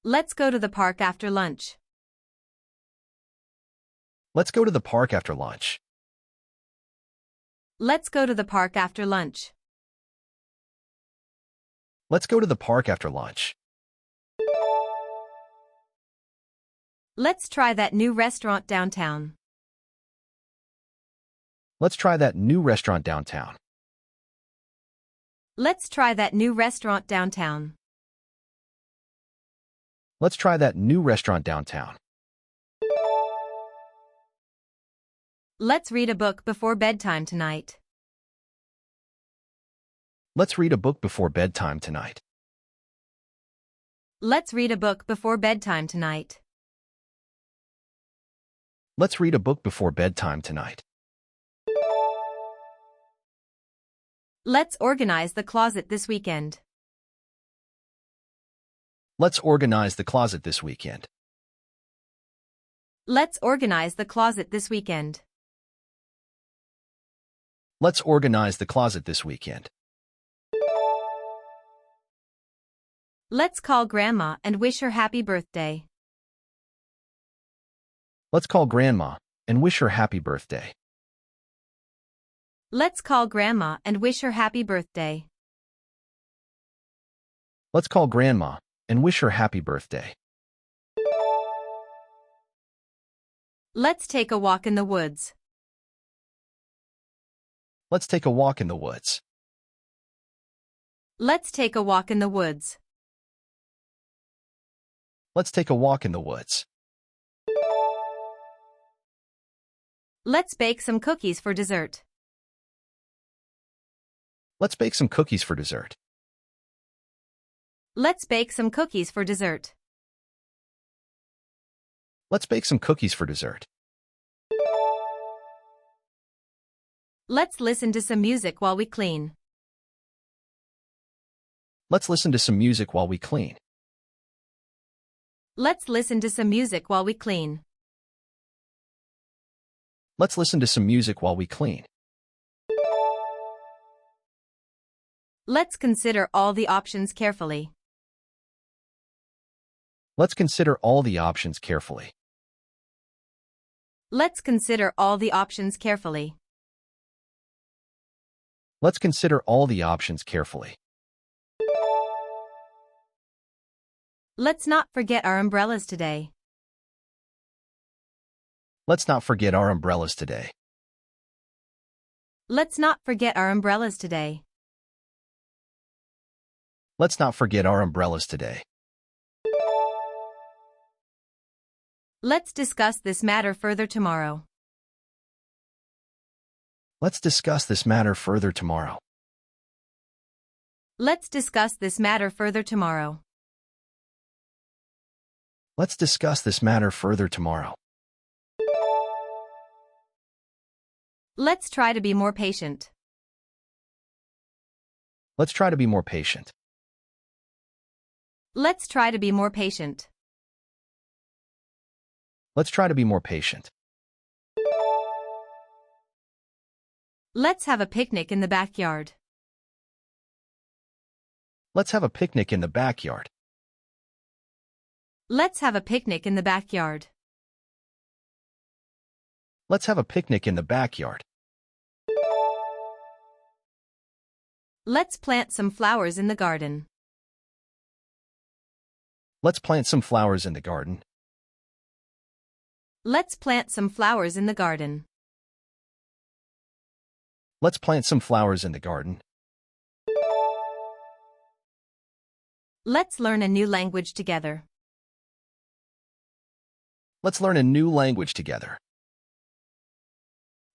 Let's go to the park after lunch. Let's go to the park after lunch. Let's go to the park after lunch. Let's go to the park after lunch. Let's try that new restaurant downtown. Let's try that new restaurant downtown. Let's try that new restaurant downtown. Let's try that new restaurant downtown. Let's read a book before bedtime tonight. Let's read a book before bedtime tonight. Let's read a book before bedtime tonight. Let's read a book before bedtime tonight. Let's organize the closet this weekend. Let's organize the closet this weekend. Let's organize the closet this weekend. Let's organize the closet this weekend. Let's call Grandma and wish her happy birthday. Let's call Grandma and wish her happy birthday. Let's call Grandma and wish her happy birthday. Let's call Grandma and wish her happy birthday. Let's take a walk in the woods. Let's take a walk in the woods. Let's take a walk in the woods. Let's take a walk in the woods. Let's bake some cookies for dessert. Let's bake some cookies for dessert. Let's bake some cookies for dessert. Let's bake some cookies for dessert. Let's listen to some music while we clean. Let's listen to some music while we clean. Let's listen to some music while we clean. Let's listen to some music while we clean. Let's consider all the options carefully. Let's consider all the options carefully. Let's consider all the options carefully. Let's consider all the options carefully. Let's not forget our umbrellas today. Let's not forget our umbrellas today. Let's not forget our umbrellas today. Let's not forget our umbrellas today. Let's discuss this matter further tomorrow. Let's discuss this matter further tomorrow. Let's discuss this matter further tomorrow. Let's discuss this matter further tomorrow. Let's try to be more patient. Let's try to be more patient. Let's try to be more patient. Let's try to be more patient. Let's have a picnic in the backyard. Let's have a picnic in the backyard. Let's have a picnic in the backyard. Let's have a picnic in the backyard. Let's plant some flowers in the garden. Let's plant some flowers in the garden. Let's plant some flowers in the garden. Let's plant some flowers in the garden. Let's learn a new language together. Let's learn a new language together.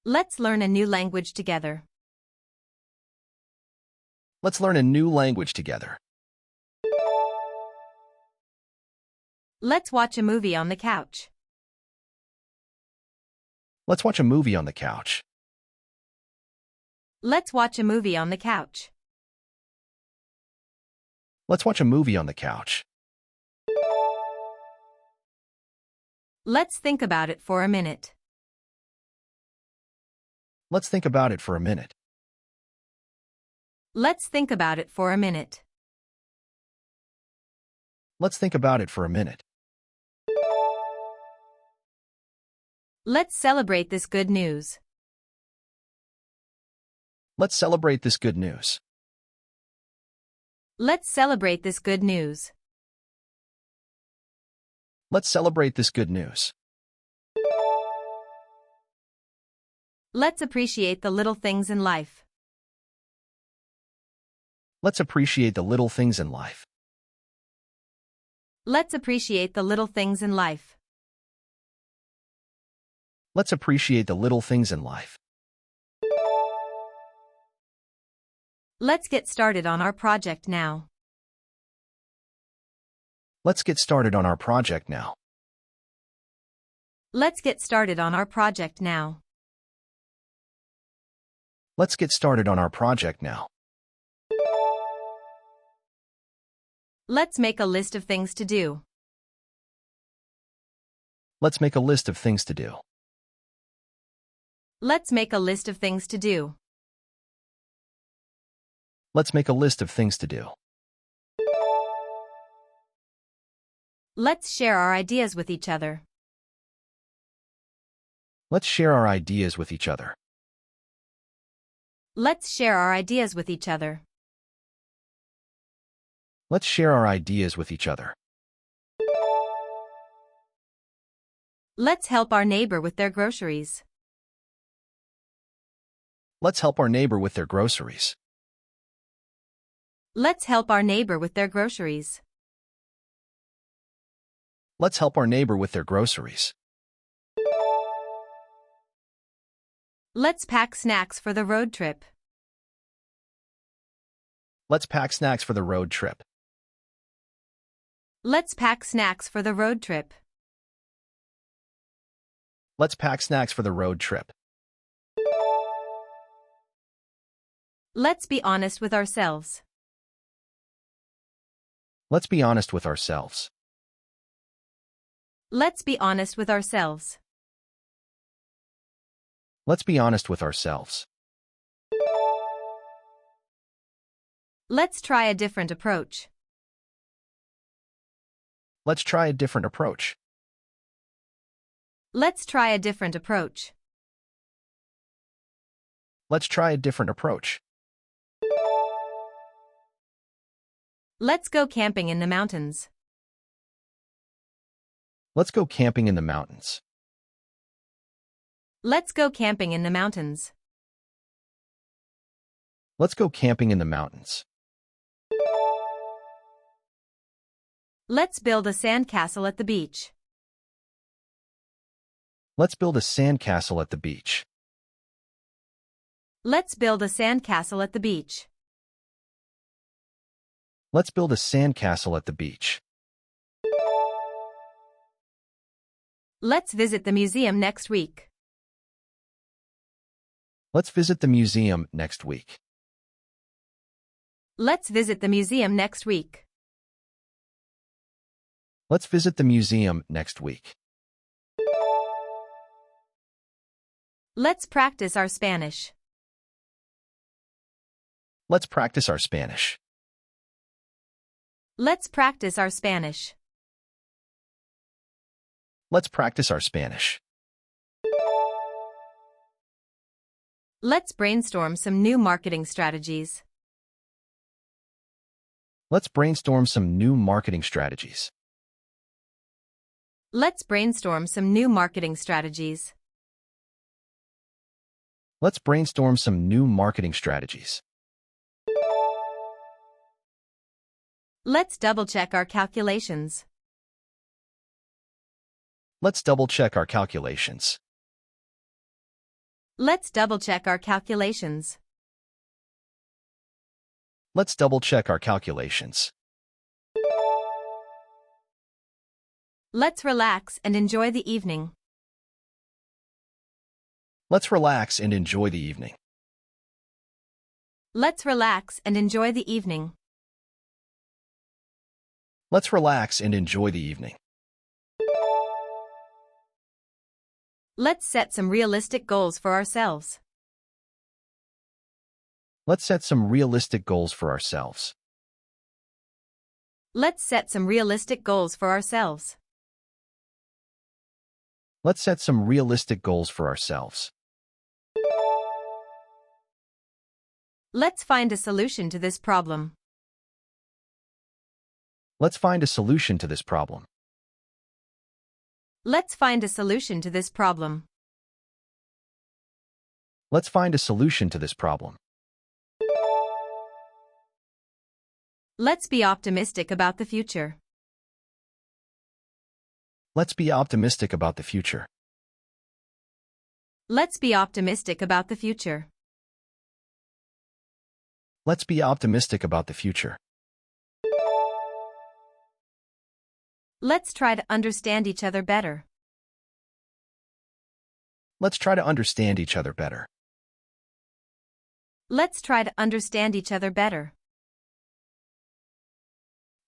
Let's learn a new language together. Let's learn a new language together. Let's watch a movie on the couch. Let's watch a movie on the couch. Let's watch a movie on the couch. Let's watch a movie on the couch. Let's think about it for a minute. Let's think about it for a minute. Let's think about it for a minute. Let's think about it for a minute. Let's celebrate this good news. Let's celebrate this good news. Let's celebrate this good news. Let's celebrate this good news. Let's appreciate the little things in life. Let's appreciate the little things in life. Let's appreciate the little things in life. Let's appreciate the little things in life. Let's get started on our project now. Let's get started on our project now. Let's get started on our project now. Let's get started on our project now. Let's make a list of things to do. Let's make a list of things to do. Let's make a list of things to do. Let's make a list of things to do. Let's share our ideas with each other. Let's share our ideas with each other. Let's share our ideas with each other. Let's share our ideas with each other. Let's help our neighbor with their groceries. Let's help our neighbor with their groceries. Let's help our neighbor with their groceries. Let's help our neighbor with their groceries. Let's pack snacks for the road trip. Let's pack snacks for the road trip. Let's pack snacks for the road trip. Let's pack snacks for the road trip. Let's be honest with ourselves. Let's be honest with ourselves. Let's be honest with ourselves. Let's be honest with ourselves. Let's try a different approach. Let's try a different approach. Let's try a different approach. Let's try a different approach. Let's go camping in the mountains. Let's go camping in the mountains. Let's go camping in the mountains. Let's go camping in the mountains. Let's build a sandcastle at the beach. Let's build a sandcastle at the beach. Let's build a sandcastle at the beach. Let's build a sandcastle at the beach. Let's visit the museum next week. Let's visit the museum next week. Let's visit the museum next week. Let's visit the museum next week. Let's practice our Spanish. Let's practice our Spanish. Let's practice our Spanish. Let's practice our Spanish. Let's brainstorm some new marketing strategies. Let's brainstorm some new marketing strategies. Let's brainstorm some new marketing strategies. Let's brainstorm some new marketing strategies. Let's double-check our calculations. Let's double-check our calculations. Let's double-check our calculations. Let's double-check our calculations. Let's relax and enjoy the evening. Let's relax and enjoy the evening. Let's relax and enjoy the evening. Let's relax and enjoy the evening. Let's set some realistic goals for ourselves. Let's set some realistic goals for ourselves. Let's set some realistic goals for ourselves. Let's set some realistic goals for ourselves. Let's find a solution to this problem. Let's find a solution to this problem. Let's find a solution to this problem. Let's find a solution to this problem. Let's be optimistic about the future. Let's be optimistic about the future. Let's be optimistic about the future. Let's be optimistic about the future. Let's try to understand each other better. Let's try to understand each other better. Let's try to understand each other better.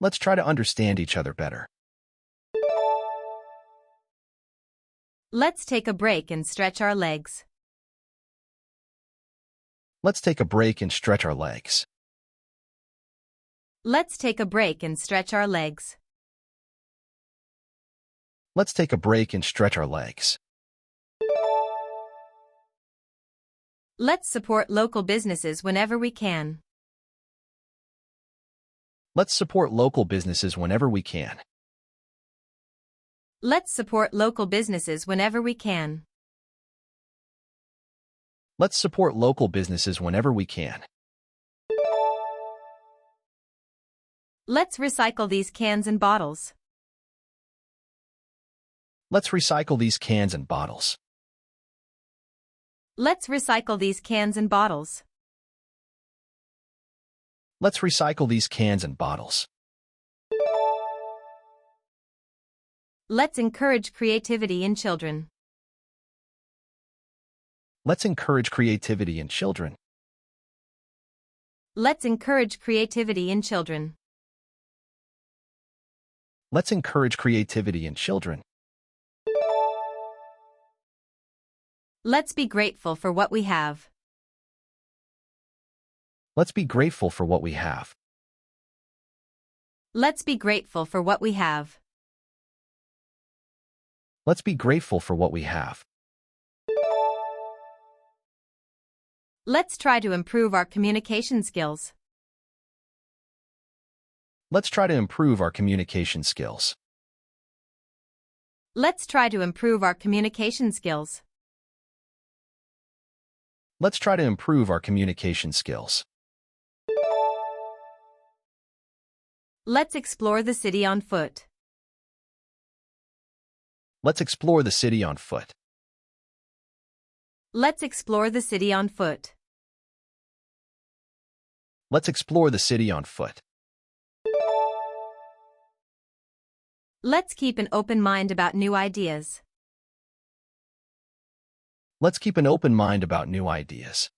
Let's try to understand each other better. Let's take a break and stretch our legs. Let's take a break and stretch our legs. Let's take a break and stretch our legs. Let's take a break and stretch our legs. Let's support local businesses whenever we can. Let's support local businesses whenever we can. Let's support local businesses whenever we can. Let's support local businesses whenever we can. Let's recycle these cans and bottles. Let's recycle these cans and bottles. Let's recycle these cans and bottles. Let's recycle these cans and bottles. Let's encourage creativity in children. Let's encourage creativity in children. Let's encourage creativity in children. Let's encourage creativity in children. Let's be grateful for what we have. Let's be grateful for what we have. Let's be grateful for what we have. Let's be grateful for what we have. Let's try to improve our communication skills. Let's try to improve our communication skills. Let's try to improve our communication skills. Let's try to improve our communication skills. Let's explore the city on foot. Let's explore the city on foot. Let's explore the city on foot. Let's explore the city on foot. Let's keep an open mind about new ideas. Let's keep an open mind about new ideas.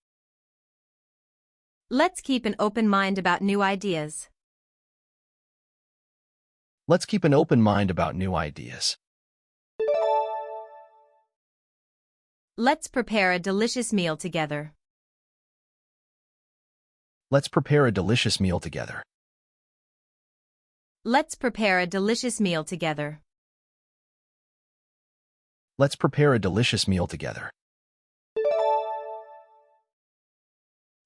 Let's keep an open mind about new ideas. Let's keep an open mind about new ideas. Let's prepare a delicious meal together. Let's prepare a delicious meal together. Let's prepare a delicious meal together. Let's prepare a delicious meal together.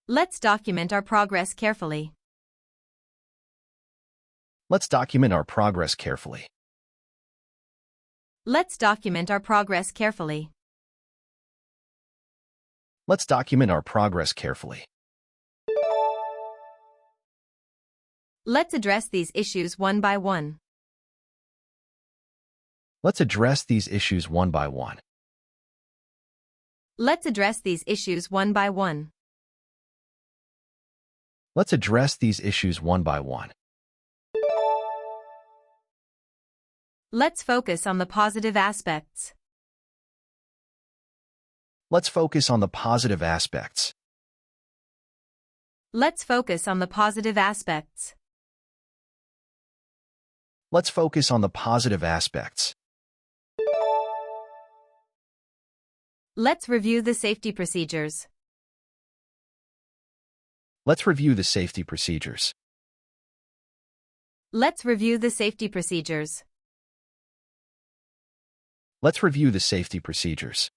Let's document our progress carefully. Let's document our progress carefully. Let's document our progress carefully. Let's document our progress carefully. Let's address these issues one by one. Let's address these issues one by one. Let's address these issues one by one. Let's address these issues one by one. Let's focus on the positive aspects. Let's focus on the positive aspects. Let's focus on the positive aspects. Let's focus on the positive aspects. Let's review the safety procedures. Let's review the safety procedures. Let's review the safety procedures. Let's review the safety procedures.